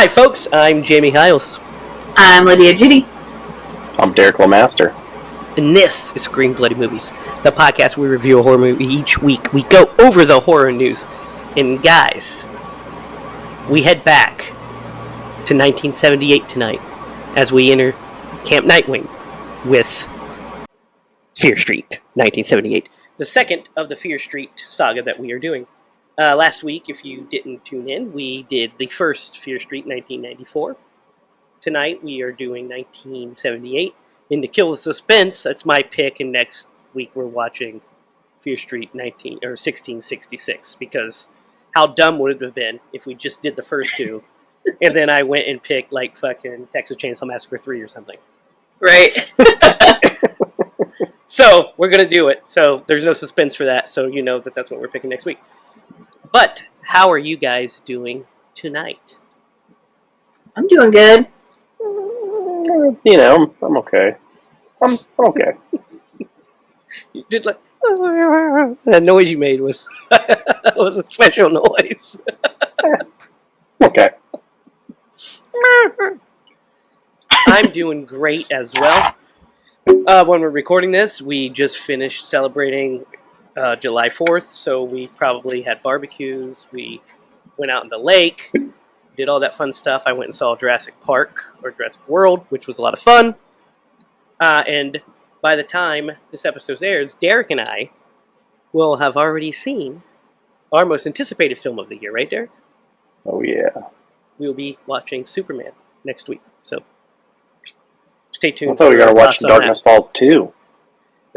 Hi, folks. I'm Jamie Hiles. I'm Lydia Judy. I'm Derek Lemaster. And this is Green Bloody Movies, the podcast where we review a horror movie each week. We go over the horror news. And guys, we head back to 1978 tonight as we enter Camp Nightwing with Fear Street, 1978. The second of the Fear Street saga that we are doing. Last week, if you didn't tune in, we did the first Fear Street, 1994. Tonight, we are doing 1978. And to kill the suspense, that's my pick, and next week we're watching Fear Street 1666, because how dumb would it have been if we just did the first two, and then I went and picked, like, fucking Texas Chainsaw Massacre 3 or something. Right. So, we're going to do it. So, there's no suspense for that, so you know that that's what we're picking next week. But, how are you guys doing tonight? I'm doing good. You know, I'm okay. I'm okay. You did like that noise you made was was a special noise. Okay. I'm doing great as well. When we're recording this, we just finished celebrating July 4th, so we probably had barbecues. We went out in the lake, did all that fun stuff. I went and saw Jurassic Park, or Jurassic World, which was a lot of fun. And by the time this episode airs, Derek and I will have already seen our most anticipated film of the year, right, Derek? Oh, yeah. We'll be watching Superman next week, so stay tuned. I thought we were going to watch Darkness Falls 2.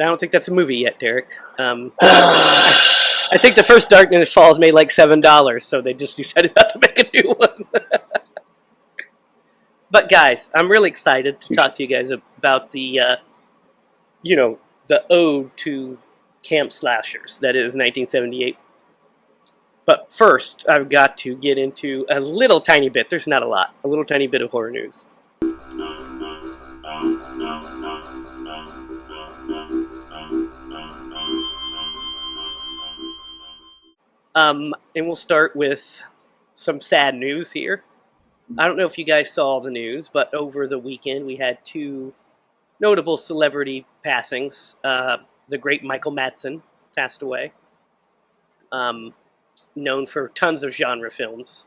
I don't think that's a movie yet, Derek. I think the first Darkness Falls made like $7, so they just decided not to make a new one. But guys, I'm really excited to talk to you guys about the, the ode to camp slashers that is 1978. But first, I've got to get into a little tiny bit. There's not a lot. A little tiny bit of horror news. And we'll start with some sad news here. I don't know if you guys saw the news, but over the weekend we had two notable celebrity passings. The great Michael Madsen passed away, known for tons of genre films.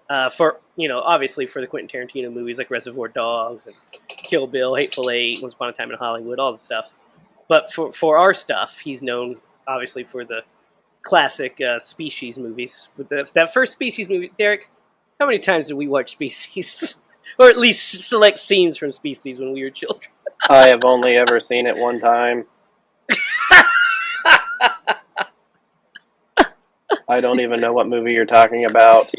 Obviously for the Quentin Tarantino movies like Reservoir Dogs and Kill Bill, Hateful Eight, Once Upon a Time in Hollywood, all the stuff. But for our stuff, he's known obviously for the classic Species movies. With that first Species movie, Derek, how many times did we watch Species? Or at least select scenes from Species when we were children? I have only ever seen it one time. I don't even know what movie you're talking about.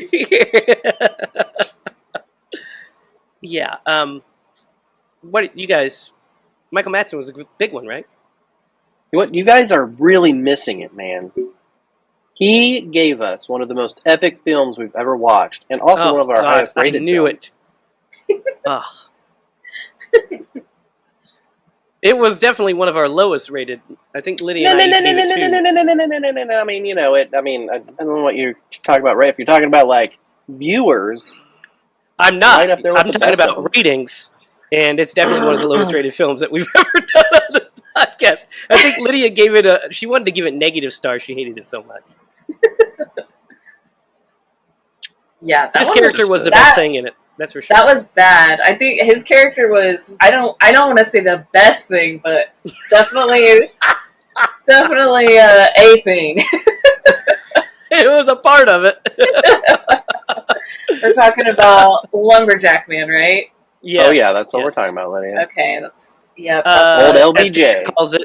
Yeah. What you guys? Michael Madsen was a big one, right? What you guys are really missing it, man. He gave us one of the most epic films we've ever watched, and also one of our highest rated films. I knew it. It was definitely one of our lowest rated. I think Lydia and I gave it 2. I mean, I don't know what you're talking about, right? If you're talking about, like, viewers... I'm not. I'm talking about ratings, and it's definitely one of the lowest rated films that we've ever done on this podcast. I think Lydia gave it she wanted to give it negative stars. She hated it so much. Yeah, his character was the best thing in it. That's for sure. That was bad. I think his character was. I don't want to say the best thing, but definitely a thing. It was a part of it. We're talking about Lumberjack Man, right? Yes, oh yeah, that's what we're talking about, Lydia. Okay, that's old LBJ. Calls it,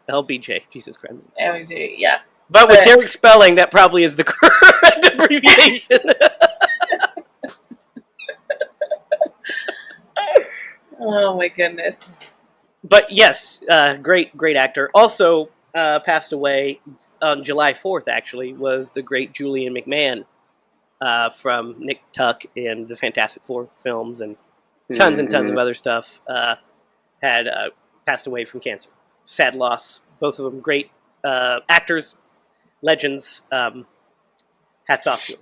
LBJ. Jesus Christ. LBJ, yeah. But with Derek spelling, that probably is the correct abbreviation. Oh my goodness. But yes, great actor. Also passed away on July 4th, actually, was the great Julian McMahon from Nick Tuck and the Fantastic Four films and tons and tons of other stuff. Had passed away from cancer. Sad loss. Both of them great actors, legends. Hats off to them.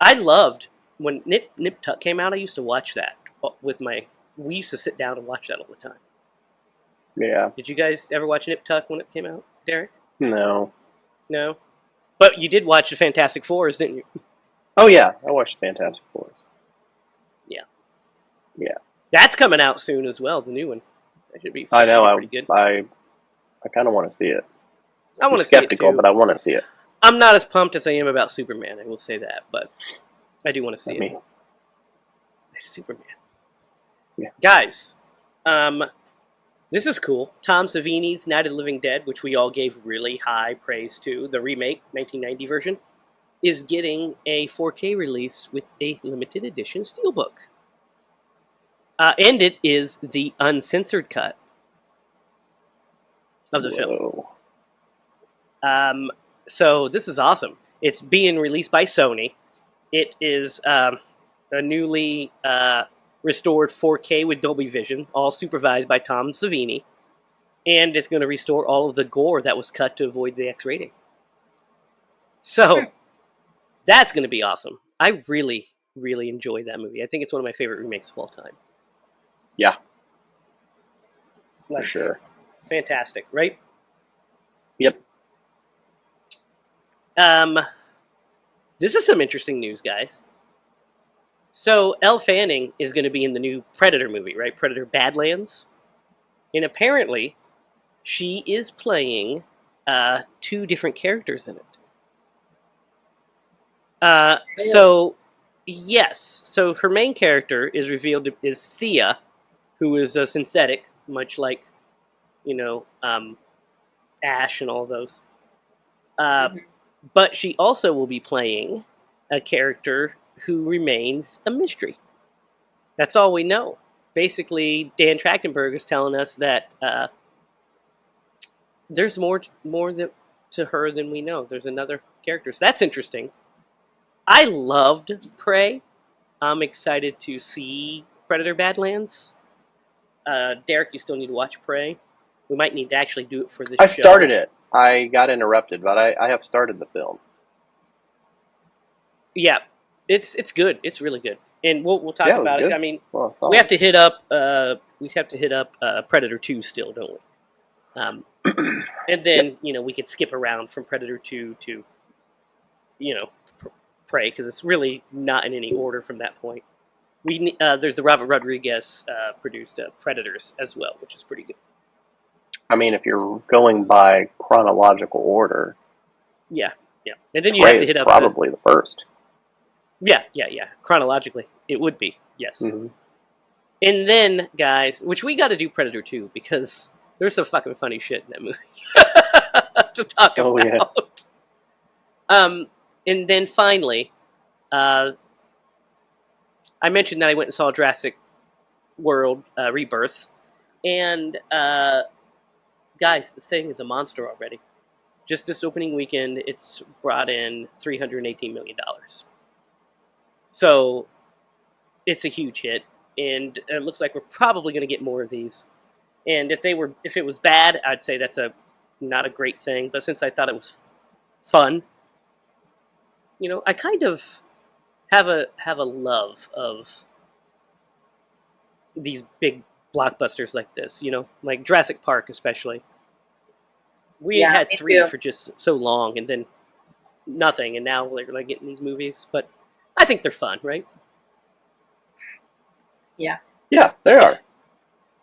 I loved when Nip Tuck came out, I used to watch that with my. We used to sit down and watch that all the time. Yeah. Did you guys ever watch Nip Tuck when it came out, Derek? No. No, but you did watch the Fantastic Fours, didn't you? Oh yeah, I watched Fantastic Fours. Yeah. Yeah. That's coming out soon as well. The new one. That should be. I know. Should be pretty good. I kind of want to see it. I want I'm to see it skeptical, too. but I want to see it. I'm not as pumped as I am about Superman. I will say that, but I do want to see it. Superman. Yeah. Guys, this is cool. Tom Savini's Night of the Living Dead, which we all gave really high praise to, the remake, 1990 version, is getting a 4K release with a limited edition steelbook. And it is the uncensored cut of the film. So this is awesome. It's being released by Sony. It is a newly restored 4K with Dolby Vision, all supervised by Tom Savini. And it's going to restore all of the gore that was cut to avoid the X rating. So that's going to be awesome. I really, really enjoy that movie. I think it's one of my favorite remakes of all time. Yeah. Like, for sure. Fantastic, right? Yep. This is some interesting news, guys. So, Elle Fanning is going to be in the new Predator movie, right? Predator Badlands. And apparently, she is playing 2 different characters in it. So, yes. So, her main character is revealed is Thea, who is a synthetic, much like, Ash and all those. But she also will be playing a character who remains a mystery. That's all we know. Basically, Dan Trachtenberg is telling us that there's more to her than we know. There's another character. So that's interesting. I loved Prey. I'm excited to see Predator Badlands. Derek, you still need to watch Prey. We might need to actually do it for this show. I started it. I got interrupted, but I have started the film. Yeah, it's good. It's really good, and we'll talk about it. Good. I mean, well, we have to hit up Predator 2 still, don't we? And then we could skip around from Predator 2 to Prey, because it's really not in any order from that point. There's the Robert Rodriguez produced Predators as well, which is pretty good. I mean, if you're going by chronological order, yeah, and then you have to hit up probably the first. Yeah. Chronologically, it would be, yes. Mm-hmm. And then, guys, which we got to do Predator 2, because there's some fucking funny shit in that movie to talk about. Yeah. And then finally, I mentioned that I went and saw Jurassic World Rebirth, and guys, this thing is a monster already. Just this opening weekend, it's brought in $318 million. So it's a huge hit, and it looks like we're probably going to get more of these. And if it was bad, I'd say that's not a great thing. But since I thought it was fun, I kind of have a love of these big blockbusters like this. Like Jurassic Park, especially. We had 3 for just so long, and then nothing, and now we're like getting these movies. But I think they're fun, right? Yeah. Yeah, they are.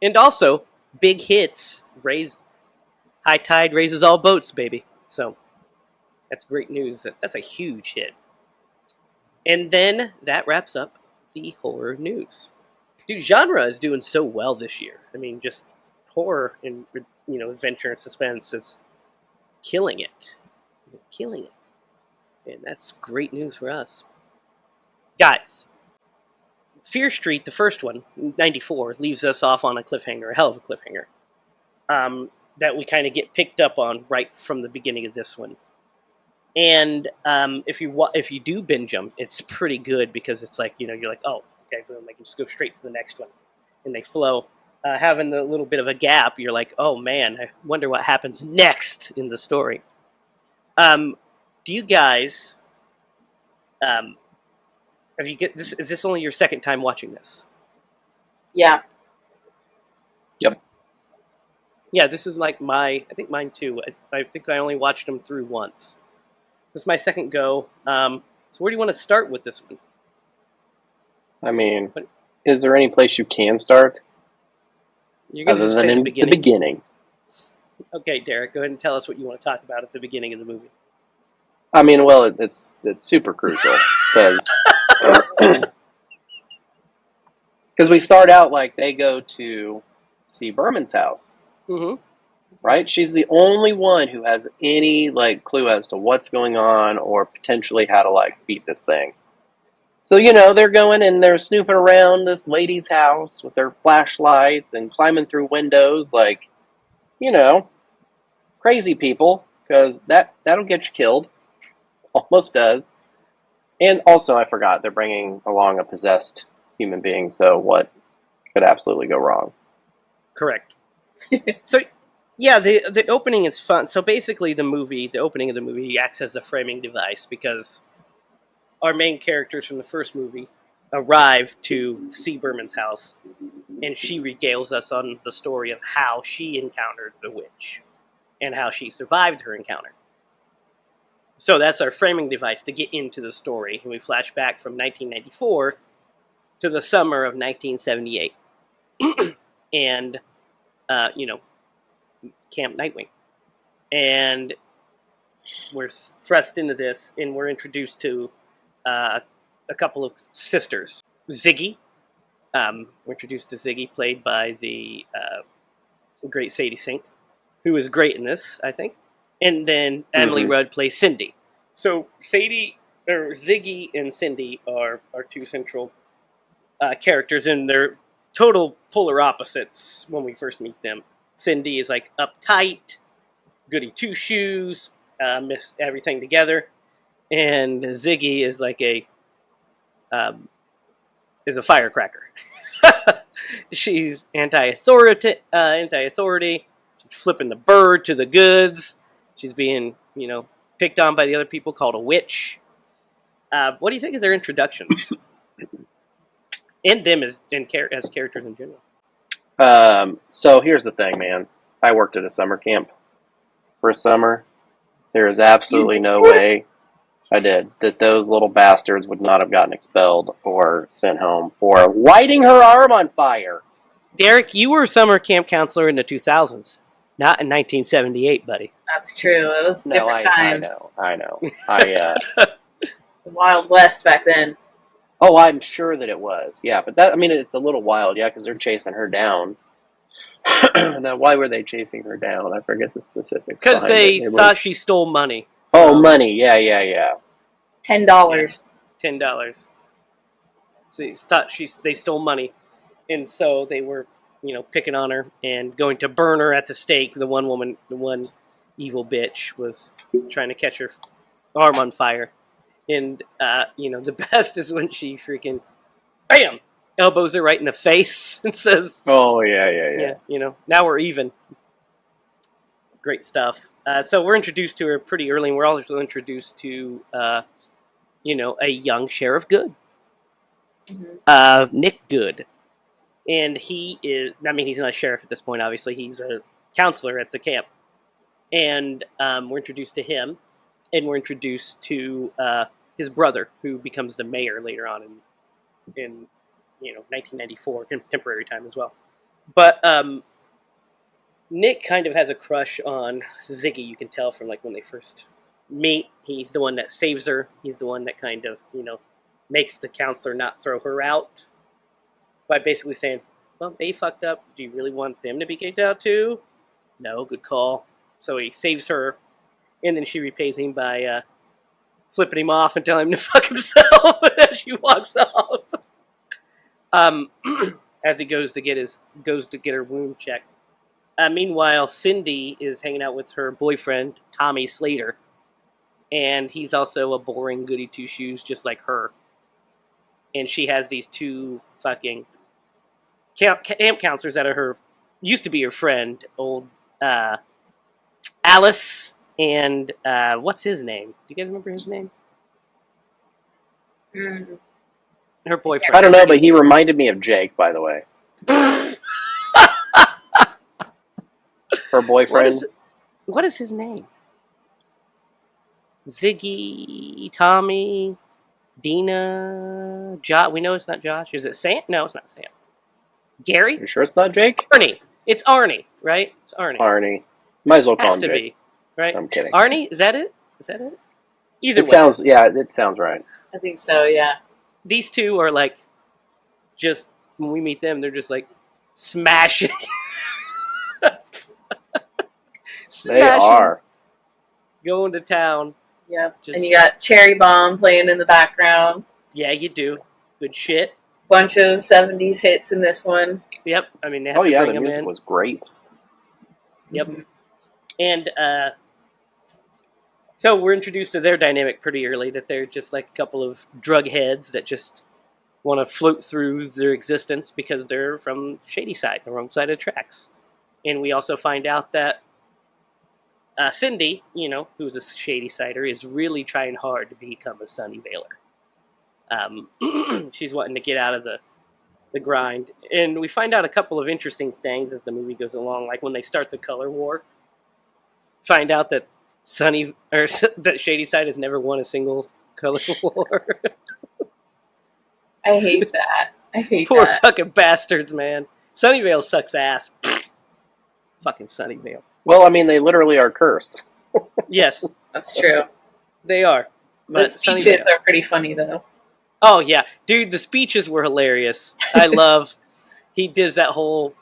And also, big hits high tide raises all boats, baby. So that's great news. That's a huge hit. And then that wraps up the horror news. Dude, genre is doing so well this year. I mean, just horror and adventure and suspense is killing it. And that's great news for us. Guys, Fear Street, the first one, 94, leaves us off on a cliffhanger, a hell of a cliffhanger, that we kind of get picked up on right from the beginning of this one. And if you do binge them, it's pretty good, because it's like, you're like, oh, okay, boom, I can just go straight to the next one. And they flow. Having a little bit of a gap, you're like, oh man, I wonder what happens next in the story. Do you guys Have you get this? Is this only your second time watching this? Yeah. Yeah, this is like I think mine too. I think I only watched them through once. This is my second go. So where do you want to start with this one? I mean, is there any place you can start You're going to other just than say in the beginning? Okay, Derek, go ahead and tell us what you want to talk about at the beginning of the movie. I mean, well, it's super crucial because we start out like they go to see Berman's house, Mm-hmm. right? She's the only one who has any like clue as to what's going on or potentially how to like beat this thing. So, they're going and they're snooping around this lady's house with their flashlights and climbing through windows like, crazy people, because that'll get you killed. Almost does. And also, I forgot, they're bringing along a possessed human being, so what could absolutely go wrong? Correct. So, yeah, the opening is fun. So basically, the opening of the movie acts as the framing device because our main characters from the first movie arrive to see Berman's house, and she regales us on the story of how she encountered the witch and how she survived her encounter. So that's our framing device to get into the story. And we flash back from 1994 to the summer of 1978. And, Camp Nightwing. And we're thrust into this, and we're introduced to a couple of sisters. Ziggy. We're introduced to Ziggy, played by the great Sadie Sink, who is great in this, I think. And then Emily Rudd plays Cindy. So Ziggy and Cindy are two central characters, and they're total polar opposites when we first meet them. Cindy is like uptight, goody two shoes, miss everything together, and Ziggy is like a firecracker. She's anti-authority. She's flipping the bird to the goods. She's being, picked on by the other people, called a witch. What do you think of their introductions? And them as characters in general. So here's the thing, man. I worked at a summer camp for a summer. There is absolutely no way that those little bastards would not have gotten expelled or sent home for lighting her arm on fire. Derek, you were a summer camp counselor in the 2000s, not in 1978, buddy. That's true. It was different times. I know. The Wild West back then. Oh, I'm sure that it was. Yeah, but it's a little wild, yeah, because they're chasing her down. Now, why were they chasing her down? I forget the specifics. Because they thought she stole money. Oh, money. Yeah. $10. $10. So they thought they stole money. And so they were, picking on her and going to burn her at the stake. The one evil bitch was trying to catch her arm on fire. And, the best is when she freaking, bam, elbows her right in the face and says, oh, yeah. Now we're even. Great stuff. So we're introduced to her pretty early, and we're also introduced to, a young Sheriff Good. Mm-hmm. Nick Good. And he's not a sheriff at this point, obviously. He's a counselor at the camp. And we're introduced to him, and we're introduced to his brother, who becomes the mayor later on in 1994, contemporary time as well. But Nick kind of has a crush on Ziggy. You can tell from when they first meet. He's the one that saves her. He's the one that kind of makes the counselor not throw her out by basically saying, "Well, they fucked up. Do you really want them to be kicked out too?" No, good call. So he saves her, and then she repays him by flipping him off and telling him to fuck himself as she walks off. As he goes to get her wound checked. Meanwhile, Cindy is hanging out with her boyfriend, Tommy Slater, and he's also a boring goody two shoes, just like her. And she has these two fucking camp counselors that are used to be her friend, old Alice and what's his name? Do you guys remember his name? Her boyfriend. I don't know, but he reminded me of Jake, by the way. Her boyfriend. What is his name? Ziggy, Tommy, Dina, Josh. We know it's not Josh. Is it Sam? No, it's not Sam. Gary? You sure it's not Jake? Arnie. It's Arnie, right? It's Arnie. Arnie. Might as well call Has him to Jake. be, right? I'm kidding. Arnie? Is that it? Either way. It sounds right. I think so, yeah. These two are like, just, when we meet them, they're just like, smashing. They are. Going to town. Yep. And you got Cherry Bomb playing in the background. Yeah, you do. Good shit. Bunch of 70s hits in this one. Yep. I mean, they have to bring the them music in. was great. Yep. And so we're introduced to their dynamic pretty early, that they're just like a couple of drug heads that just want to float through their existence because they're from Shady Side, the wrong side of the tracks. And we also find out that Cindy, who's a Shady Sider, is really trying hard to become a Sunnyvaler. She's wanting to get out of the grind. And we find out a couple of interesting things as the movie goes along, like when they start the color war. Find out that that Shady Side has never won a single color war. I hate that. Poor fucking bastards, man. Sunnyvale sucks ass. Fucking Sunnyvale. Well, I mean, they literally are cursed. Yes. That's true. They are. The speeches are pretty funny, though. Oh, yeah. Dude, the speeches were hilarious. I love... He does that whole,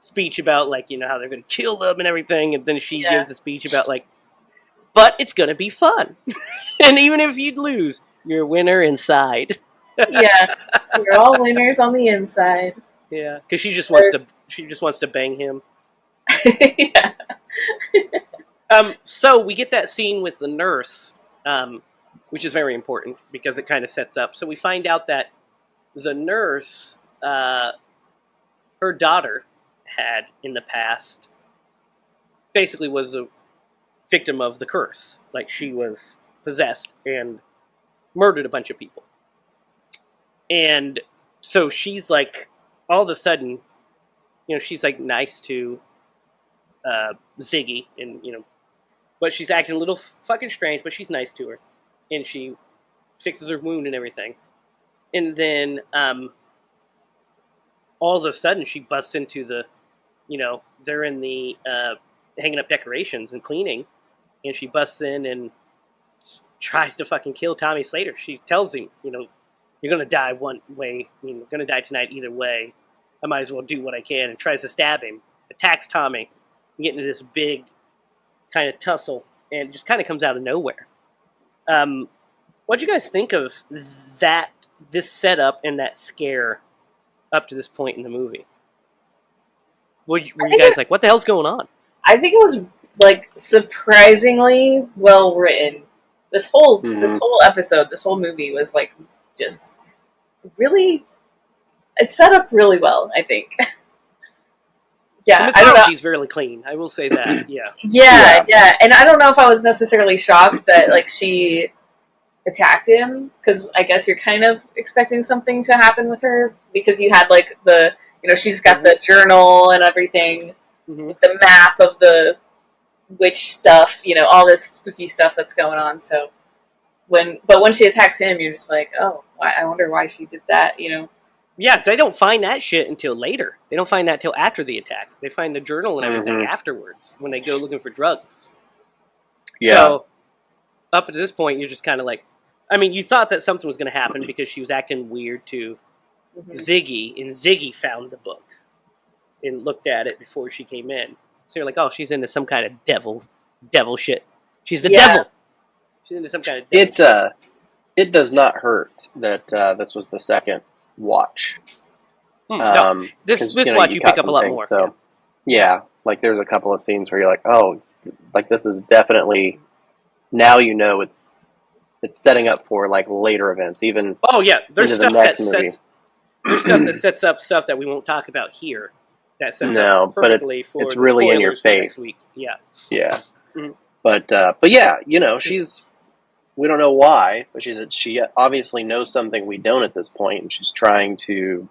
speech about, like, how they're going to kill them and everything, and then she gives the speech about, like, but it's going to be fun. And even if you'd lose, you're a winner inside. Yeah. So we're all winners on the inside. Yeah, because she just wants to bang him. Yeah. So we get that scene with the nurse, which is very important because it kind of sets up. So we find out that the nurse, her daughter, had in the past, basically was a victim of the curse. Like, she was possessed and murdered a bunch of people. And so she's like, all of a sudden, she's like nice to Ziggy, and but she's acting a little fucking strange, but she's nice to her, and she fixes her wound and everything. And then all of a sudden she busts into the, they're in the hanging up decorations and cleaning, and she busts in and tries to fucking kill Tommy Slater. She tells him, you're gonna die one way, you're gonna die tonight either way. I might as well do what I can, and tries to stab him, attacks Tommy, and get into this big kind of tussle, and it just kind of comes out of nowhere. What'd you guys think of this setup and that scare up to this point in the movie? Were you guys like, what the hell's going on? I think it was like surprisingly well written. This whole episode, this whole movie was like just really, it's set up really well, I think. Yeah, I don't know. She's really clean. I will say that. Yeah. Yeah. And I don't know if I was necessarily shocked that like she attacked him, because I guess you're kind of expecting something to happen with her, because you had like the, she's got the journal and everything, the map of the witch stuff, all this spooky stuff that's going on. So when she attacks him, you're just like, oh, I wonder why she did that. Yeah, they don't find that shit until later. They don't find that till after the attack. They find the journal and everything afterwards when they go looking for drugs. Yeah. So up to this point, you're just kind of like, I mean, you thought that something was going to happen because she was acting weird to Ziggy, and Ziggy found the book and looked at it before she came in. So you're like, oh, she's into some kind of devil shit. She's the devil. She's into some kind of devil shit. It does not hurt that this was the second watch. No, this watch you pick up a lot more. So yeah, like there's a couple of scenes where you're like, oh, like this is definitely, now it's setting up for like later events, even. Oh yeah, there's stuff that sets up stuff that we won't talk about here. That sets up perfectly for it's really in your face. Yeah. Yeah. Mm-hmm. But yeah, We don't know why, but she obviously knows something we don't at this point, and she's trying to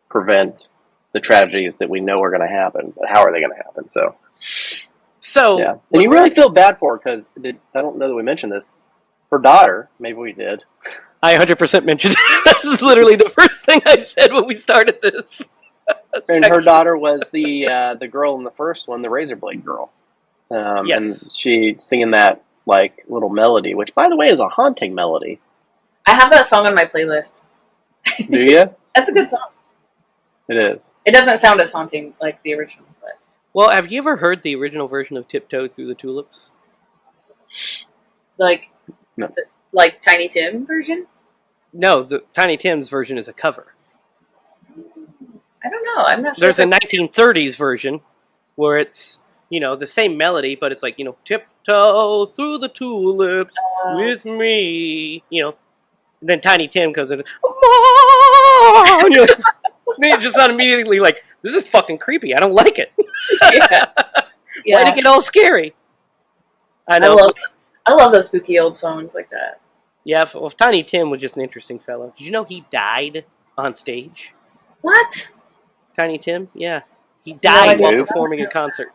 prevent the tragedies that we know are going to happen. But how are they going to happen? So yeah, and you really feel bad for her because I don't know that we mentioned this. Her daughter, maybe we did. I 100% mentioned it. That's literally the first thing I said when we started this. And her daughter was the girl in the first one, the Razor Blade girl. Yes. And she singing that like little melody, which by the way is a haunting melody. I have that song on my playlist. Do you? That's a good song. It is. It doesn't sound as haunting like the original, but Well, have you ever heard the original version of Tiptoe Through the Tulips? like No. like Tiny Tim version. No, the Tiny Tim's version is a cover. I don't know. I'm not sure. There's a 1930s version where it's, the same melody, but it's like, tiptoe through the tulips with me, Then Tiny Tim comes in, then you just sound immediately like, this is fucking creepy. I don't like it. Yeah. Why did it get all scary? I know. I love those spooky old songs like that. Yeah, well, Tiny Tim was just an interesting fellow. Did you know he died on stage? What? Tiny Tim? Yeah. He died while do. performing a concert.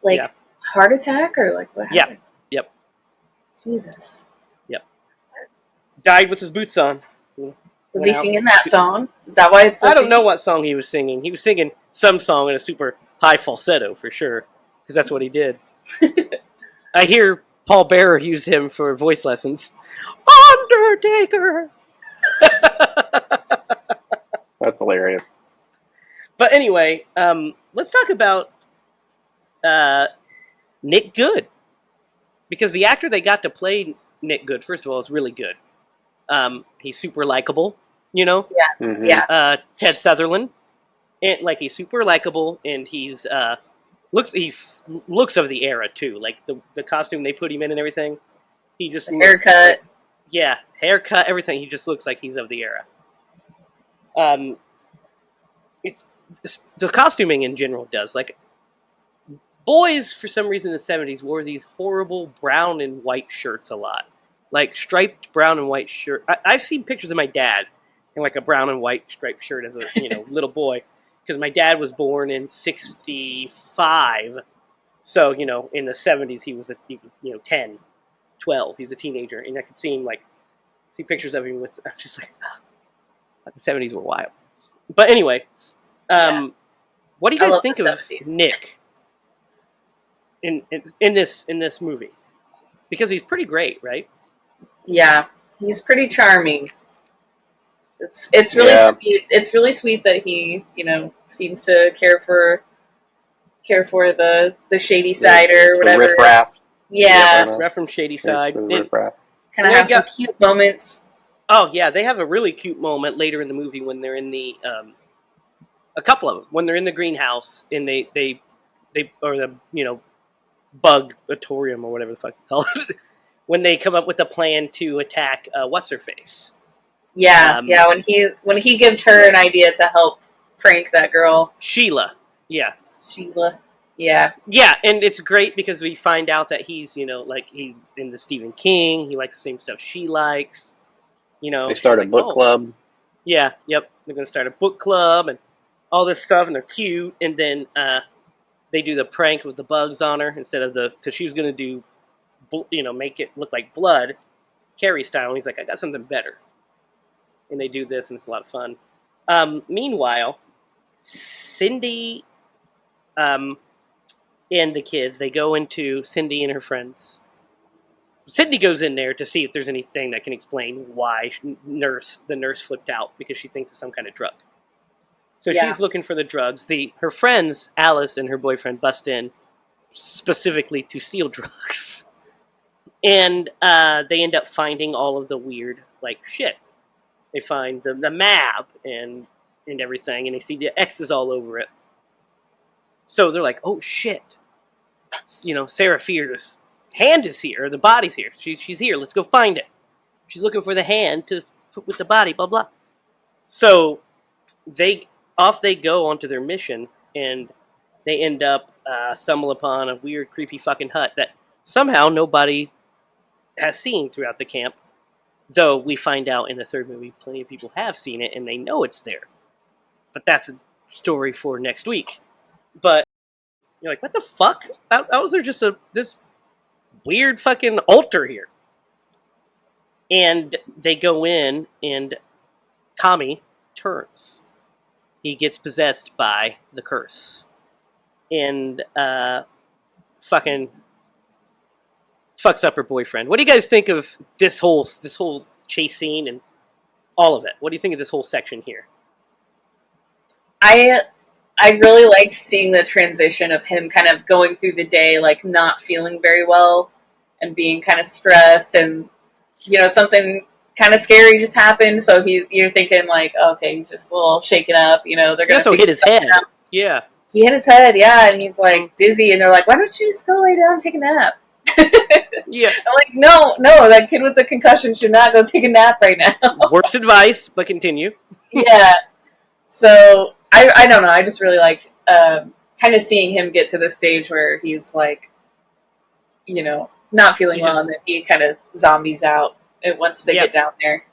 Like Yeah. heart attack or like what Yeah. happened? Yep. Jesus. Died with his boots on. Was he singing that song? Is that why it's so I don't know creepy? what song he was singing. He was singing some song in a super high falsetto for sure, because that's what he did. I hear Paul Bearer used him for voice lessons. Undertaker! That's hilarious. But anyway, let's talk about Nick Good. Because the actor they got to play Nick Good, first of all, is really good. He's super likable, Mm-hmm. Yeah. Ted Sutherland, and like he's super likable, and he's looks of the era too. Like the costume they put him in and everything, he just Haircut. Haircut, everything. He just looks like he's of the era. It's the costuming in general does like boys for some reason in the 70s wore these horrible brown and white shirts a lot. Like striped brown and white shirt. I've seen pictures of my dad in like a brown and white striped shirt as a little boy, because my dad was born in '65, so in the '70s he was 10, 12. He was a teenager, and I could see him see pictures of him with. I'm just like, the '70s were wild. But anyway, what do you guys think the of 70s. Nick in this movie? Because he's pretty great, right? Yeah, he's pretty charming. It's really sweet. It's really sweet that he seems to care for the shady side or whatever. The riffraff. Yeah, Ref from Shady Side. kind of have some cute moments. Oh yeah, they have a really cute moment later in the movie when they're in the a couple of them when they're in the greenhouse and they or the bug-atorium or whatever the fuck you call it. When they come up with a plan to attack what's her face. Yeah, when he gives her an idea to help prank that girl, HiLa. Yeah. Sheila. Yeah. Yeah, and it's great because we find out that he's, like he in the Stephen King, he likes the same stuff she likes. They start a book club. Yeah, yep. They're going to start a book club and all this stuff, and they're cute. And then they do the prank with the bugs on her instead of because she was going to do, make it look like blood, Carrie style. And he's like, I got something better. And they do this, and it's a lot of fun. Meanwhile, Cindy and the kids, they go into Cindy and her friends. Cindy goes in there to see if there's anything that can explain why the nurse flipped out because she thinks it's some kind of drug. So she's looking for the drugs. Her friends, Alice and her boyfriend, bust in specifically to steal drugs. And they end up finding all of the weird, shit. They find the map and everything, and they see the X's all over it. So they're like, oh, shit. Sarah Fear's hand is here, or the body's here. She's here. Let's go find it. She's looking for the hand to put with the body, blah, blah. So they go onto their mission, and they end up stumble upon a weird, creepy fucking hut that somehow nobody has seen throughout the camp. Though we find out in the third movie, plenty of people have seen it and they know it's there. But that's a story for next week. But you're like, what the fuck? How was there just this weird fucking altar here? And they go in, and Tommy turns. He gets possessed by the curse. And fucking fucks up her boyfriend. What do you guys think of this whole chase scene and all of it? What do you think of this whole section here? I really liked seeing the transition of him kind of going through the day, like not feeling very well and being kind of stressed, and something kind of scary just happened. So you're thinking like, okay, he's just a little shaken up. They're gonna also hit his head. Out. Yeah, he hit his head. Yeah, and he's like dizzy, and they're like, why don't you just go lay down and take a nap? Yeah, I'm like, no, that kid with the concussion should not go take a nap right now. Worst advice, but continue. Yeah. So I don't know. I just really liked kind of seeing him get to the stage where he's like, not feeling well, and then he kind of zombies out once they get down there.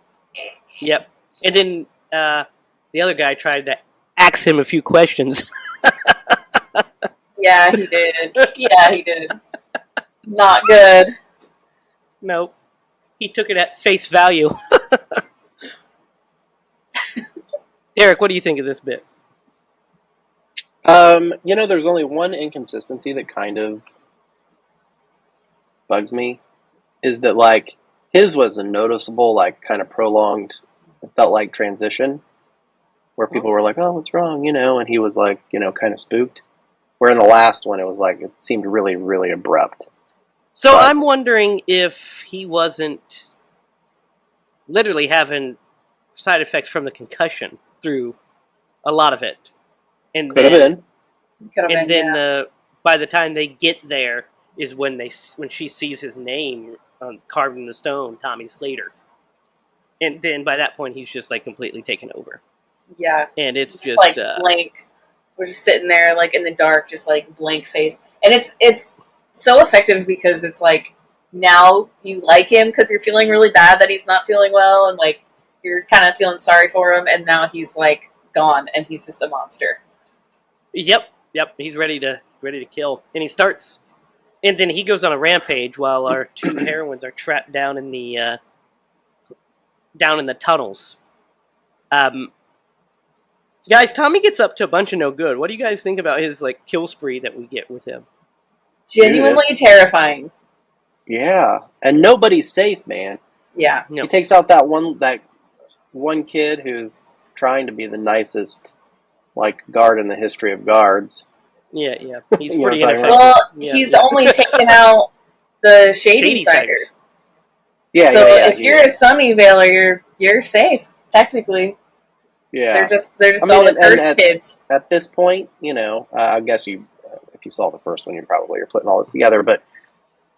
Yep. And then the other guy tried to ask him a few questions. Yeah, he did. Not good. No. He took it at face value. Derek, what do you think of this bit? There's only one inconsistency that kind of bugs me, is that, like, his was a noticeable, like, kind of prolonged, it felt like transition, where people were like, oh, what's wrong, and he was, like, kind of spooked. Where in the last one, it was like, it seemed really, really abrupt. So I'm wondering if he wasn't literally having side effects from the concussion through a lot of it. And Could have been. By the time they get there is when she sees his name carved in the stone, Tommy Slater. And then by that point, he's just like completely taken over. Yeah. And it's just like blank. We're just sitting there like in the dark, just like blank face. And it's so effective because it's like now you like him because you're feeling really bad that he's not feeling well, and like you're kind of feeling sorry for him, and now he's like gone and he's just a monster. Yep. He's ready to kill, and he starts, and then he goes on a rampage while our two heroines are trapped down in the tunnels. Guys, Tommy gets up to a bunch of no good. What do you guys think about his like kill spree that we get with him? Genuinely terrifying. Yeah, and nobody's safe, man. Yeah, no. He takes out that one kid who's trying to be the nicest, like, guard in the history of guards. Yeah, he's pretty ineffective. Well, he's only taken out the Shady Siders. Yeah, so if you're a Sunnyvaler, you're safe technically. Yeah, they're just all the cursed kids. At this point, I guess if you saw the first one, you probably are putting all this together. But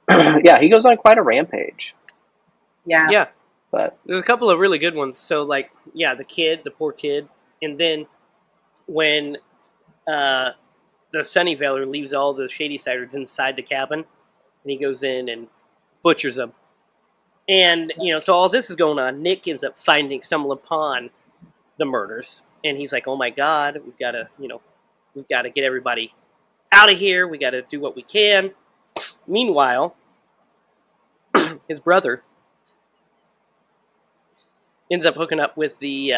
yeah, he goes on quite a rampage. Yeah. But there's a couple of really good ones. So, like, the poor kid, and then when the Sunnyvaler leaves all the Shady Siders inside the cabin, and he goes in and butchers them. And, so all this is going on. Nick ends up stumbling upon the murders, and he's like, oh my god, we've got to get everybody out of here, we got to do what we can. Meanwhile, his brother ends up hooking up with the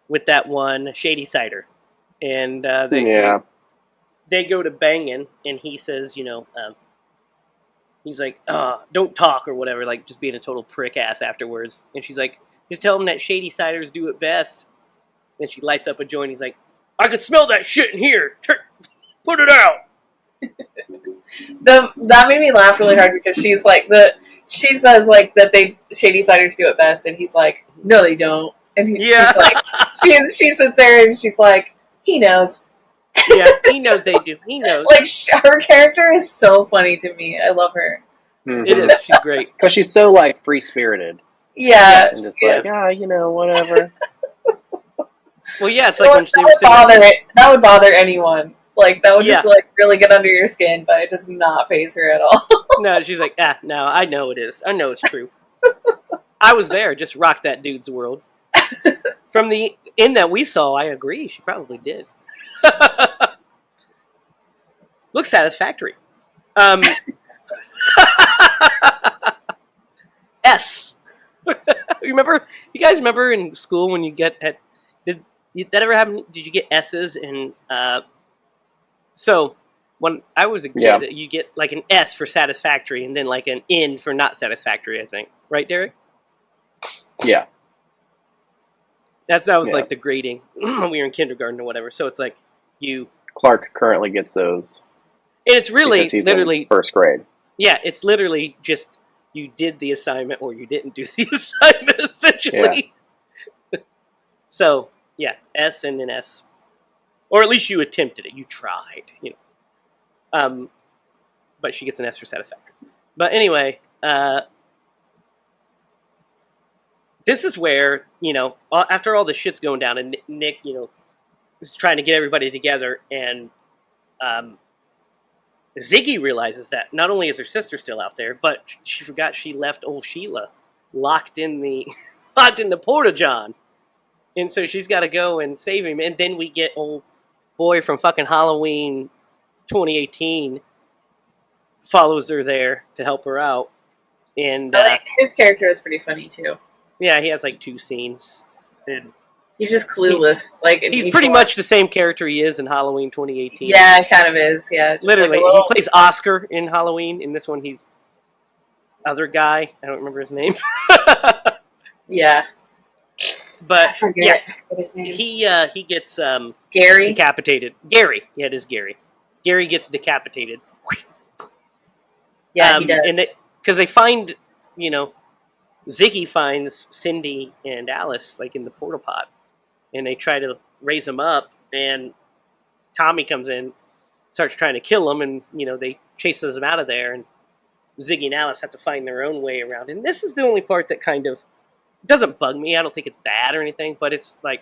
with that one Shady Sider, and they go to banging, and he says, he's like, don't talk or whatever, like just being a total prick ass afterwards. And she's like, just tell him that Shady Siders do it best. Then she lights up a joint. He's like, I could smell that shit in here. Put it out. That made me laugh really hard because she says like that Shady Siders do it best, and he's like, no, they don't. And she's like, she sits there and she's like, he knows. Yeah, he knows they do. He knows. Like her character is so funny to me. I love her. Mm-hmm. It is. She's great because she's so like free spirited. Yeah, and just like, whatever. Well, yeah, it's like when they were that would bother anyone. Like, that would just, like, really get under your skin, but it does not faze her at all. No, she's like, no, I know it is. I know it's true. I was there, just rocked that dude's world. From the end that we saw, I agree, she probably did. Looks satisfactory. S. You guys remember in school when you did that ever happen? Did you get S's in, so when I was a kid, you get like an S for satisfactory and then like an N for not satisfactory, I think. Right, Derek? Yeah. That was like the grading when we were in kindergarten or whatever. So it's like Clark currently gets those. And it's really he's literally in first grade. Yeah, it's literally just you did the assignment or you didn't do the assignment, essentially. Yeah. So, yeah, S and an S. Or at least you attempted it. You tried, But she gets an S for satisfactory. But anyway, this is where, after all the shit's going down and Nick, is trying to get everybody together and Ziggy realizes that not only is her sister still out there, but she forgot she left old HiLa locked in the porta-john. And so she's got to go and save him. And then we get old boy from fucking Halloween 2018 follows her there to help her out. And his character is pretty funny, too. Yeah, he has like 2 scenes. And he's just clueless. He's pretty much the same character he is in Halloween 2018. Yeah, it kind of is. Yeah, just literally, like he plays Oscar in Halloween. In this one, he's other guy. I don't remember his name. Yeah, but I forget his name. He gets Gary decapitated. Gary, yeah, it is Gary. Gary gets decapitated. Yeah, he does. Because they find, Ziggy finds Cindy and Alice like in the porta pot. And they try to raise them up, and Tommy comes in, starts trying to kill them, and, they chases them out of there, and Ziggy and Alice have to find their own way around. And this is the only part that kind of doesn't bug me. I don't think it's bad or anything, but it's like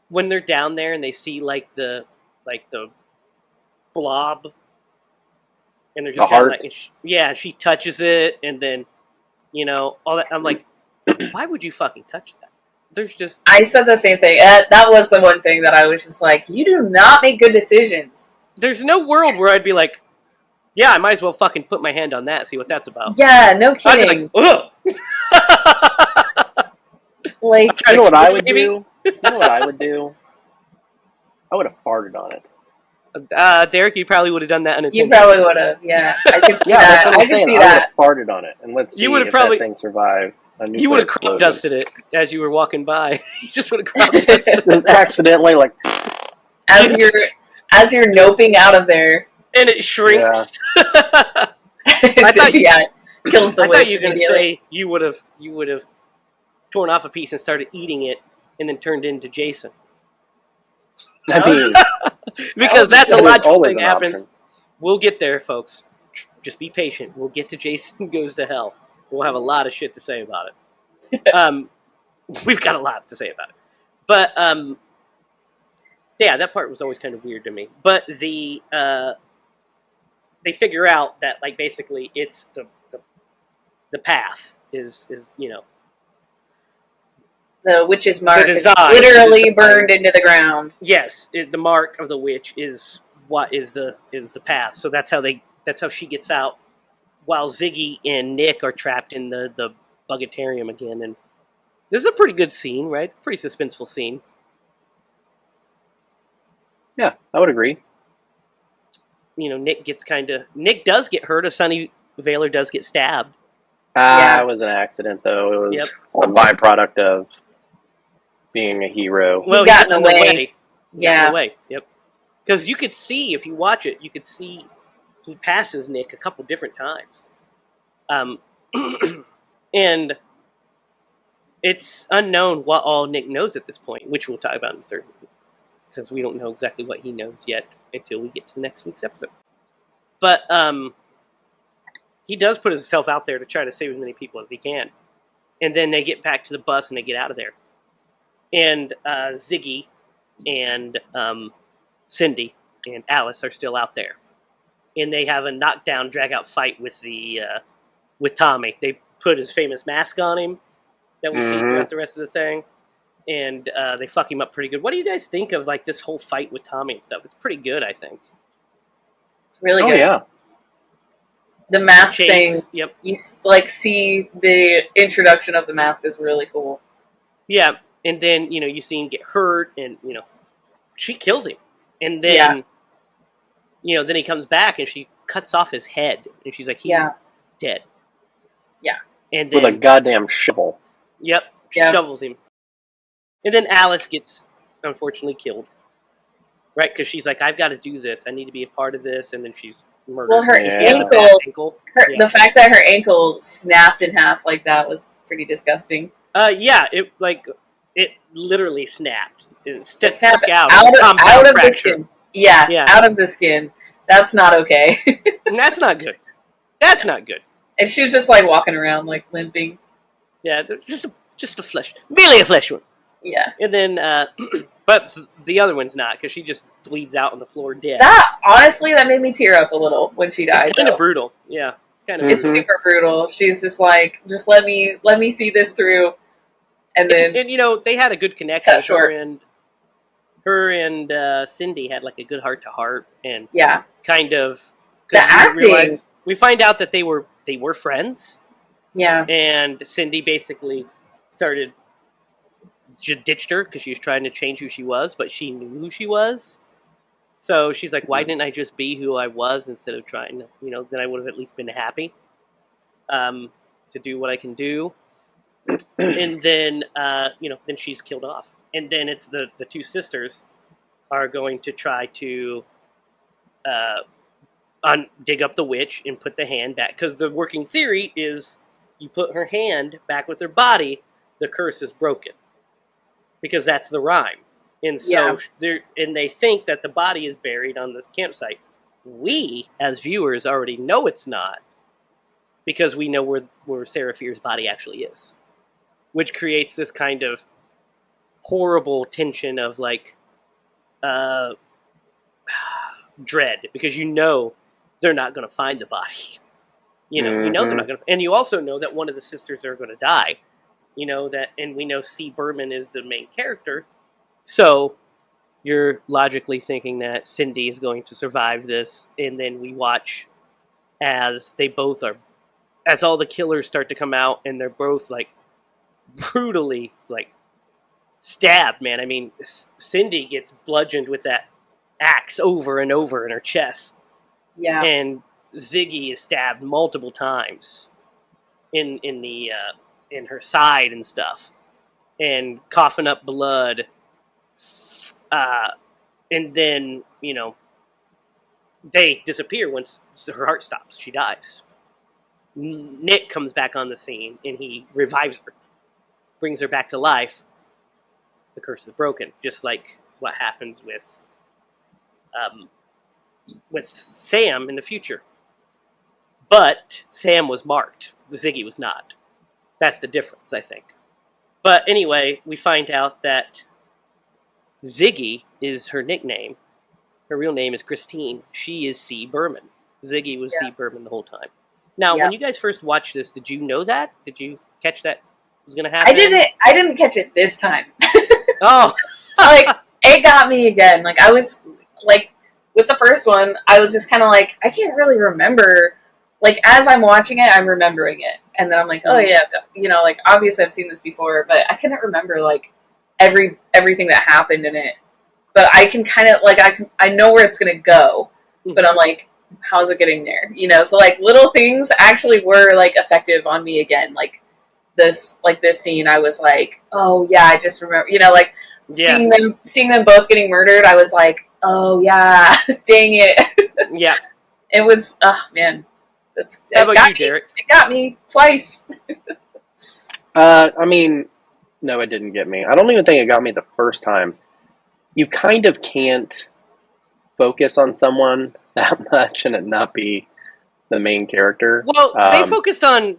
when they're down there and they see like the blob, and they're just kind of like, she touches it, and then, all that. I'm like, why would you fucking touch that? I said the same thing. That was the one thing that I was just like, you do not make good decisions. There's no world where I'd be like, yeah, I might as well fucking put my hand on that and see what that's about. Yeah, no kidding. I'd be like, ugh. Like, you know what I would do? You know what I would do? I would have farted on it. Derek, you probably would have done that unintentionally. You probably would have, yeah. I can see that. I can see that. I would have farted on it, and let's see if that thing survives. You would have crop dusted it as you were walking by. You just would have crop dusted it. Just accidentally, like... As you're noping out of there. And it shrinks. Yeah. I thought kills the witch. I thought you were going to say you would have torn off a piece and started eating it, and then turned into Jason. I mean, because that's a logical thing happens. We'll get there, folks. Just be patient. We'll get to Jason Goes to Hell. We'll have a lot of shit to say about it. We've got a lot to say about it. But, yeah, that part was always kind of weird to me. But they figure out that, like, basically it's the path is the witch's mark is literally burned into the ground. Yes, the mark of the witch is what is the path. So that's how she gets out, while Ziggy and Nick are trapped in the Bugatarium again. And this is a pretty good scene, right? Pretty suspenseful scene. Yeah, I would agree. Nick does get hurt. Sonny Vailer does get stabbed. It was an accident, though. It was a byproduct of being a hero. Well, he got in the way. Yeah. Yep. Because you could see, if you watch it, you could see he passes Nick a couple different times. And it's unknown what all Nick knows at this point, which we'll talk about in the third movie. Because we don't know exactly what he knows yet until we get to next week's episode. But he does put himself out there to try to save as many people as he can. And then they get back to the bus and they get out of there. And Ziggy and Cindy and Alice are still out there, and they have a knockdown, drag-out fight with with Tommy. They put his famous mask on him that we see throughout the rest of the thing, and they fuck him up pretty good. What do you guys think of like this whole fight with Tommy and stuff? It's pretty good, I think. It's really good. Oh yeah. The mask Chase, thing, yep. you like see the introduction of the mask is really cool. Yeah, and then you see him get hurt, and she kills him, and then then he comes back and she cuts off his head, and she's like, he's dead. Yeah, and then With a goddamn shovel. Yep, shovels him, and then Alice gets unfortunately killed, right? Because she's like, I've got to do this. I need to be a part of this, and then she's murdered. Well, her ankle. The fact that her ankle snapped in half like that was pretty disgusting. It literally snapped. It It stuck out of fracture. the skin. Yeah, out of the skin. That's not okay. And that's not good. That's not good. And she was just like walking around like limping. Yeah, just a flesh, barely a flesh one. Yeah. And then, but the other one's not, because she just bleeds out on the floor dead. Honestly, that made me tear up a little when she died. It's kind of brutal. Yeah, it's super brutal. She's just like, just let me see this through. And then, they had a good connection. Cut short. Her and Cindy had like a good heart to heart, and kind of the acting. We find out that they were friends. Yeah, and Cindy basically ditched her because she was trying to change who she was, but she knew who she was. So she's like, why didn't I just be who I was instead of trying to, then I would have at least been happy to do what I can do. And then, then she's killed off. And then it's the two sisters are going to try to dig up the witch and put the hand back. Because the working theory is you put her hand back with her body, the curse is broken. Because that's the rhyme. And so they think that the body is buried on the campsite. We, as viewers, already know it's not. Because we know where Sarah Fear's body actually is. Which creates this kind of horrible tension of like dread, because they're not going to find the body. You know they're not going to, and you also know that one of the sisters are going to die. And we know C. Berman is the main character, so you're logically thinking that Cindy is going to survive this, and then we watch as as all the killers start to come out, and they're both like brutally like stabbed, man. I mean, Cindy gets bludgeoned with that axe over and over in her chest. Yeah. And Ziggy is stabbed multiple times in her side and stuff, and coughing up blood. And then they disappear once her heart stops. She dies. Nick comes back on the scene and he revives her. Brings her back to life. The curse is broken, just like what happens with Sam in the future. But Sam was marked. Ziggy was not. That's the difference, I think. But anyway, we find out that Ziggy is her nickname. Her real name is Christine. She is C. Berman. Ziggy was C. Berman the whole time. Now, when you guys first watched this, did you know that? Did you catch that was going to happen? I didn't catch it this time. Oh. Like, it got me again. Like, I was, like, with the first one, I was just kind of like, I can't really remember. Like, as I'm watching it, I'm remembering it. And then I'm like, oh, yeah, like, obviously I've seen this before, but I couldn't remember, like, everything that happened in it. But I can kind of, like, I know where it's going to go. But I'm like, how's it getting there? So, like, little things actually were, like, effective on me again. Like, this scene, I was like, oh, yeah, I just remember, like, seeing them both getting murdered, I was like, oh, yeah, dang it. Yeah. It was, oh, man. How about you, Derek? It got me twice. I mean, no, it didn't get me. I don't even think it got me the first time. You kind of can't focus on someone that much and it not be the main character. Well, they focused on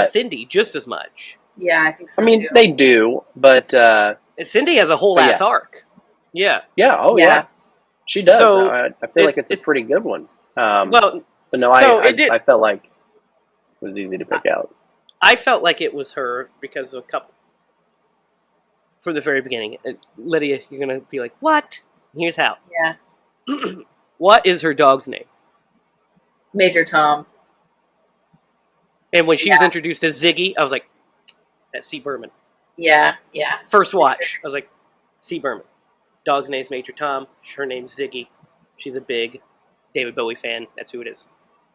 Cindy just as much. Yeah, I think so. I mean, too. They do, but and Cindy has a whole ass arc. Yeah. Yeah. Oh, yeah. She does. So I feel like it's a pretty good one. Well, but no, so I felt like it was easy to pick out. I felt like it was her because of a couple. From the very beginning, Lydia, you're gonna be like, "What?" Here's how. Yeah. What is her dog's name? Major Tom. And when she was introduced as Ziggy, I was like, "That's C. Berman." Yeah. First watch, I was like, C. Berman. Dog's name's Major Tom. Her name's Ziggy. She's a big David Bowie fan. That's who it is.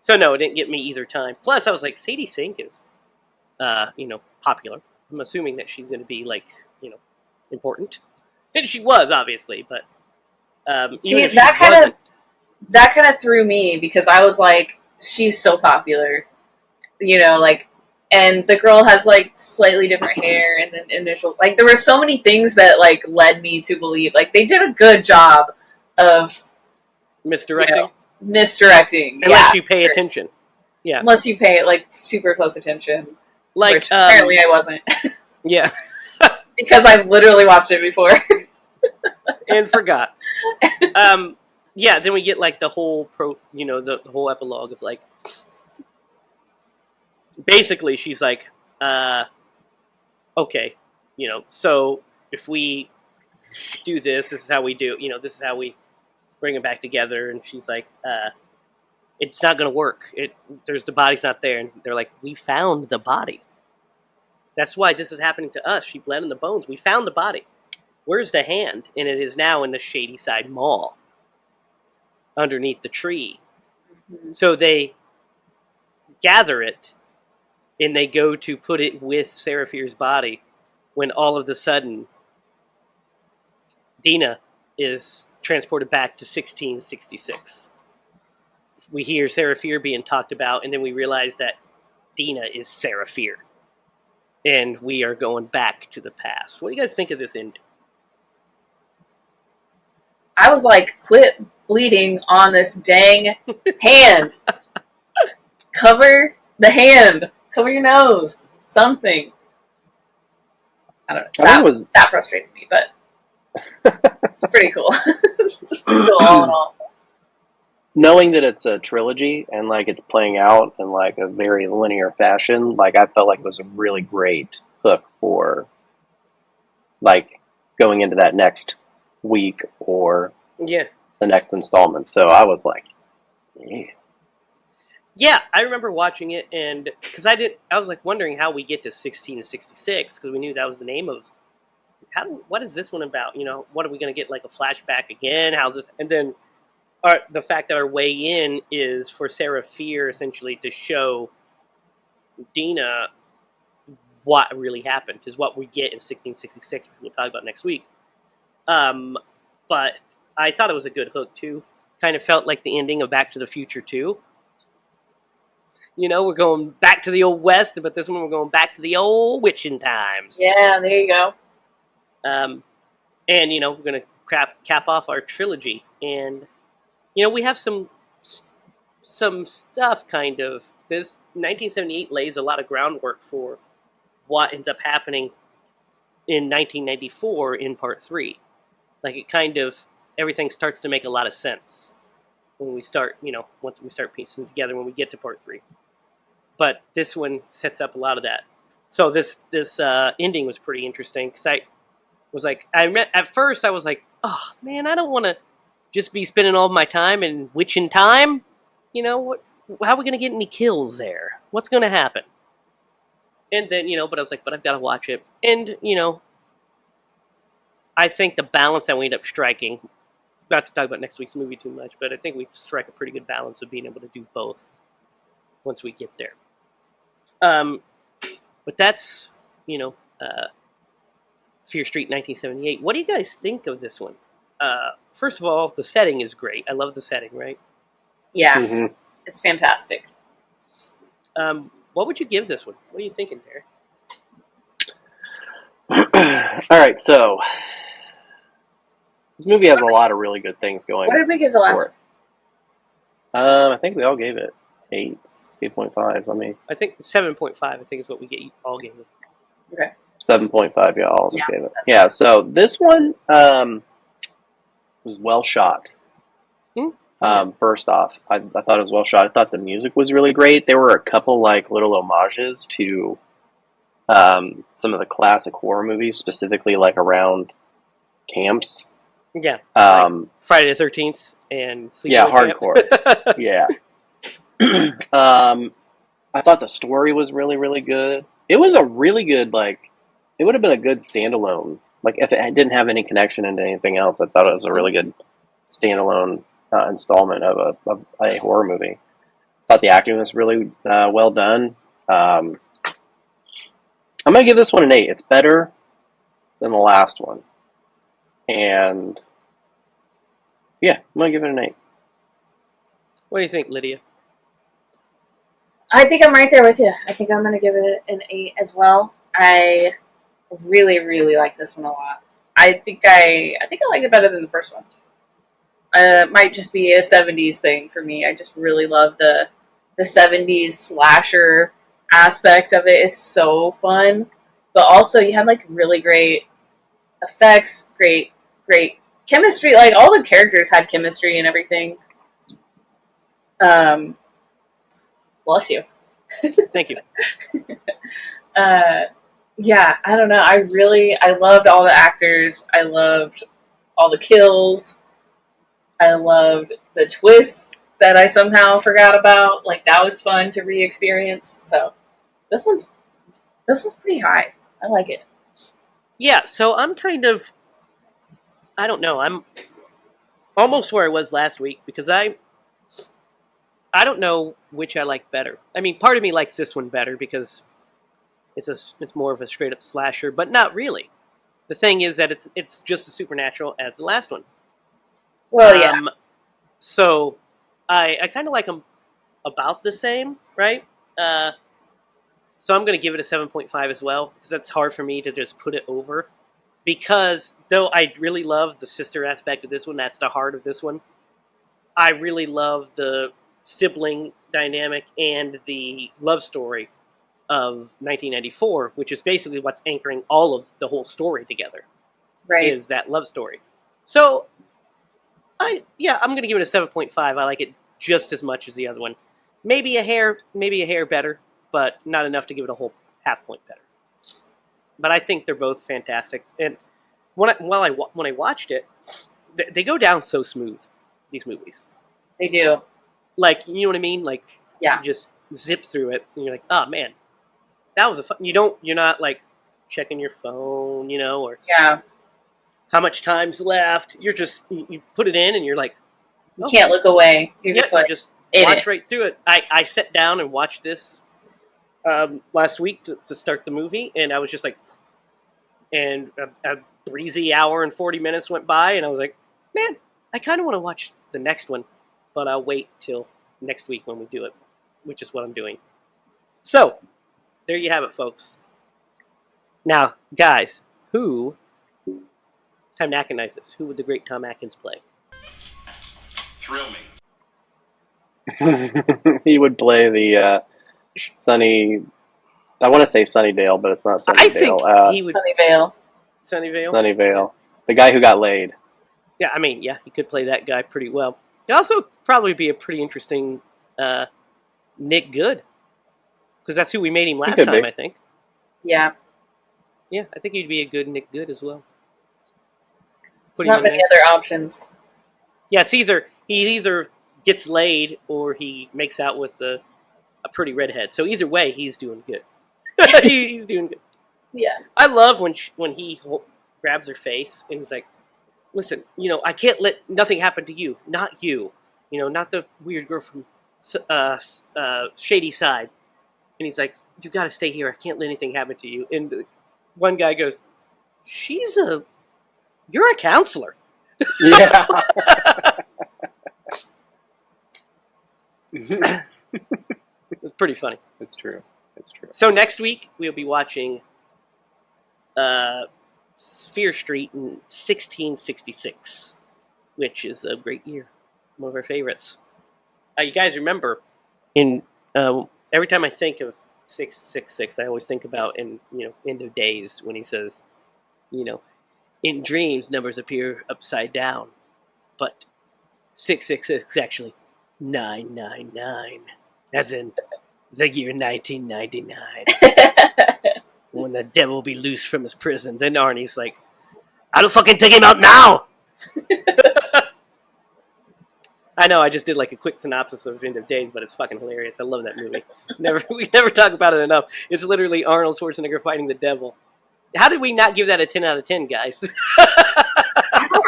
So no, it didn't get me either time. Plus, I was like, Sadie Sink is, popular. I'm assuming that she's going to be important, and she was obviously. But See, that kind of threw me because I was like, she's so popular, and the girl has like slightly different hair and then initials. Like there were so many things that like led me to believe like they did a good job of misdirecting. Misdirecting, unless you pay attention. Yeah, unless you pay like super close attention. Like which apparently I wasn't. Yeah, because I've literally watched it before and forgot. Yeah, then we get like the whole the whole epilogue of like, basically she's like, okay, so if we do this is how we do, this is how we bring them back together. And she's like, it's not going to work. The body's not there. And they're like, we found the body. That's why this is happening to us. She bled in the bones. We found the body. Where's the hand? And it is now in the Shady Side Mall, underneath the tree. Mm-hmm. So they gather it, and they go to put it with Sarah Fear's body, when all of a sudden, Dina is transported back to 1666. We hear Sarah Fear being talked about, and then we realize that Dina is Sarah Fear. And we are going back to the past. What do you guys think of this ending? I was like, quit bleeding on this dang hand. Cover the hand. Cover your nose. Something. I don't know. That frustrated me, but it's pretty cool. It's pretty cool all in all. Knowing that it's a trilogy and like it's playing out in like a very linear fashion, like I felt like it was a really great hook for like going into that next week or the next installment. So I was like, yeah, I remember watching it, and because I was like wondering how we get to 1666, because we knew that was the name of what is this one about? What are we going to get, like a flashback again? How's this? And then the fact that our way in is for Sarah Fear essentially to show Dina what really happened, is what we get in 1666, which we'll talk about next week. But I thought it was a good hook too. Kind of felt like the ending of Back to the Future 2. We're going back to the old West, but this one we're going back to the old witching times. Yeah, there you go. And we're going to cap off our trilogy, and we have some stuff kind of. This 1978 lays a lot of groundwork for what ends up happening in 1994 in Part 3. Like it kind of, everything starts to make a lot of sense when we start, once we start piecing together when we get to Part 3. But this one sets up a lot of that. So this ending was pretty interesting because I was like, at first I was like, oh man, I don't want to just be spending all of my time in witching time. How are we going to get any kills there? What's going to happen? And then, but I was like, but I've got to watch it. And, I think the balance that we end up striking, not to talk about next week's movie too much, but I think we strike a pretty good balance of being able to do both once we get there. But that's, Fear Street 1978. What do you guys think of this one? First of all, the setting is great. I love the setting, right? Yeah, mm-hmm. It's fantastic. What would you give this one? What are you thinking, Derek? All right, so this movie has a lot of really good things going. What did we give the last one? I think we all gave it 8.5s. I think 7.5. I think is what we all gave it. Okay. 7.5. Yeah, all of us gave it. Yeah. So this one was well shot. First off, I thought it was well shot. I thought the music was really great. There were a couple like little homages to some of the classic horror movies, specifically like around camps. Yeah. Um, Friday the 13th and yeah, Sleepaway hardcore. Camp. Yeah. I thought the story was really, really good. It was a really good, like, it would have been a good standalone. Like, if it didn't have any connection into anything else, I thought it was a really good standalone installment of a horror movie. I thought the acting was really well done. I'm going to give this one an 8. It's better than the last one. And, yeah, I'm going to give it an 8. What do you think, Lydia? I think I'm right there with you. I think I'm going to give it an 8 as well. I really, really like this one a lot. I think I like it better than the first one. It might just be a 70s thing for me. I just really love the 70s slasher aspect of it. Is so fun. But also you had like really great effects, great chemistry. Like all the characters had chemistry and everything. Bless you. Thank you. Yeah, I don't know. I loved all the actors. I loved all the kills. I loved the twists that I somehow forgot about. Like that was fun to re-experience. So this one's pretty high. I like it. Yeah, so I'm kind of, I don't know, I'm almost where I was last week because I don't know which I like better. I mean, part of me likes this one better because it's more of a straight up slasher, but not really. The thing is that it's just as supernatural as the last one. Well, yeah. So I kind of like them about the same, right? So I'm going to give it a 7.5 as well because that's hard for me to just put it over. Because though I really love the sister aspect of this one, that's the heart of this one. I really love the sibling dynamic and the love story of 1994, which is basically what's anchoring all of the whole story together. Right. Is that love story. So, I'm going to give it a 7.5. I like it just as much as the other one. Maybe a hair better, but not enough to give it a whole half point better. But I think they're both fantastic. And when I watched it, they go down so smooth, these movies. They do. Like, you know what I mean? Like, yeah. You just zip through it, and you're like, oh, man, that was a fun... You're not, like, checking your phone, or... Yeah. How much time's left? You're just... You put it in, and you're like... You can't look away. You're just like... just watch right through it. I sat down and watched this last week to start the movie, and I was just like... And a breezy hour and 40 minutes went by, and I was like, man, I kind of want to watch the next one, but I'll wait till next week when we do it, which is what I'm doing. So, there you have it, folks. Now, guys, who... Time to Atkinize this. Who would the great Tom Atkins play? Thrill me. He would play the Sunny... I want to say Sunnydale, but it's not Sunnydale. I think he would... Sunnyvale. Sunnyvale. The guy who got laid. Yeah, I mean, yeah, he could play that guy pretty well. He'd also probably be a pretty interesting Nick Good. Because that's who we made him last time, I think. Yeah. Yeah, I think he'd be a good Nick Good as well. There's not many other options. Yeah, he either gets laid or he makes out with a pretty redhead. So either way, he's doing good. He's doing good. Yeah. I love when he grabs her face and he's like, listen, I can't let nothing happen to you. Not you. Not the weird girl from Shady Side. And he's like, you got to stay here. I can't let anything happen to you. And one guy goes, you're a counselor. Yeah. It's pretty funny. It's true. So next week, we'll be watching Fear Street in 1666, which is a great year. One of our favorites. You guys remember, every time I think of 666, I always think about End of Days when he says, in dreams, numbers appear upside down, but 666, actually. 999. As in the year 1999. When the devil will be loose from his prison. Then Arnie's like, I don't fucking take him out now! I know, I just did like a quick synopsis of End of Days, but it's fucking hilarious. I love that movie. We never talk about it enough. It's literally Arnold Schwarzenegger fighting the devil. How did we not give that a 10 out of 10, guys?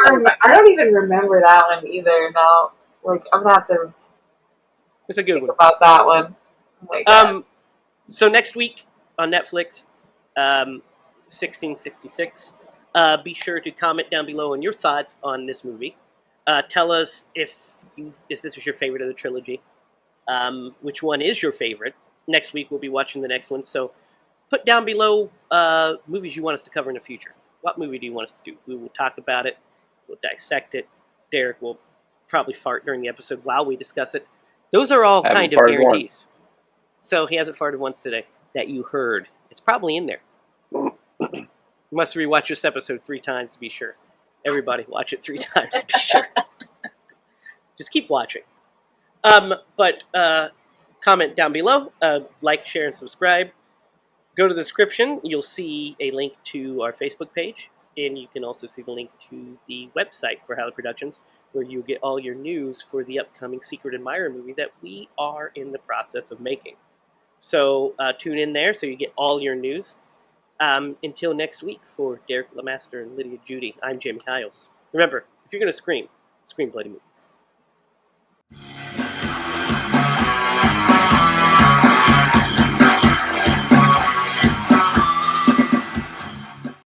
I don't even remember that one either now. Like, I'm gonna have to It's a good think one. about that one. Oh my God. So next week on Netflix, 1666. Be sure to comment down below on your thoughts on this movie. Tell us if this was your favorite of the trilogy. Which one is your favorite? Next week we'll be watching the next one. So put down below movies you want us to cover in the future. What movie do you want us to do? We will talk about it. We'll dissect it. Derek will probably fart during the episode while we discuss it. Those are all Haven't kind of farted guarantees. once. So he hasn't farted once today that you heard. It's probably in there. You must rewatch this episode 3 times to be sure. Everybody, watch it 3 times to be sure. Just keep watching. But comment down below. Like, share, and subscribe. Go to the description. You'll see a link to our Facebook page. And you can also see the link to the website for HiLa Productions, where you get all your news for the upcoming Secret Admirer movie that we are in the process of making. So tune in there so you get all your news. Until next week, for Derek Lemaster and Lydia Judy, I'm Jamie Hiles. Remember, if you're going to scream bloody movies.